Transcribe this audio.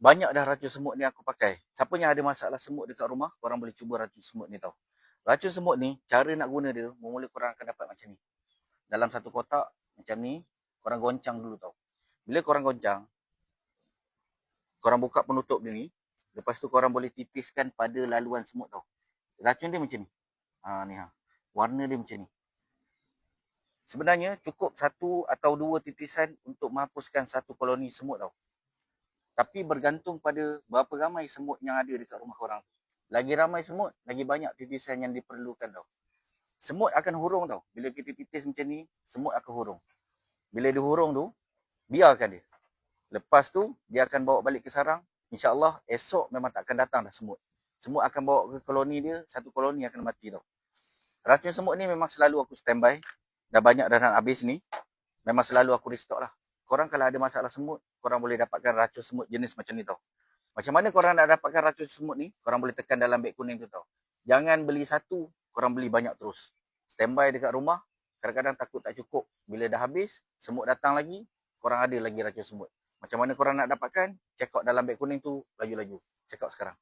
Banyak dah racun semut ni aku pakai. Siapa yang ada masalah semut dekat rumah, korang boleh cuba racun semut ni tau. Racun semut ni, cara nak guna dia, mula-mula korang akan dapat macam ni. Dalam satu kotak, macam ni, korang goncang dulu tau. Bila korang goncang, korang buka penutup dia ni, lepas tu korang boleh titiskan pada laluan semut tau. Racun dia macam ni. Ni ha. Warna dia macam ni. Sebenarnya cukup satu atau dua titisan untuk menghapuskan satu koloni semut tau. Tapi bergantung pada berapa ramai semut yang ada dekat rumah korang. Lagi ramai semut, lagi banyak titisan yang diperlukan tau. Semut akan hurung tau. Bila kita titis macam ni, semut akan hurung. Bila dia hurung tu, biarkan dia. Lepas tu, dia akan bawa balik ke sarang. InsyaAllah, esok memang tak akan datang dah semut. Semut akan bawa ke koloni dia, satu koloni akan mati tau. Racun semut ni memang selalu aku standby. Dah banyak dah nak habis ni. Memang selalu aku restock lah. Korang kalau ada masalah semut, korang boleh dapatkan racun semut jenis macam ni tau. Macam mana korang nak dapatkan racun semut ni? Korang boleh tekan dalam beg kuning tu tau. Jangan beli satu, korang beli banyak terus. Standby dekat rumah, kadang-kadang takut tak cukup. Bila dah habis, semut datang lagi, korang ada lagi racun semut. Macam mana korang nak dapatkan? Check out dalam beg kuning tu, laju-laju. Check out sekarang.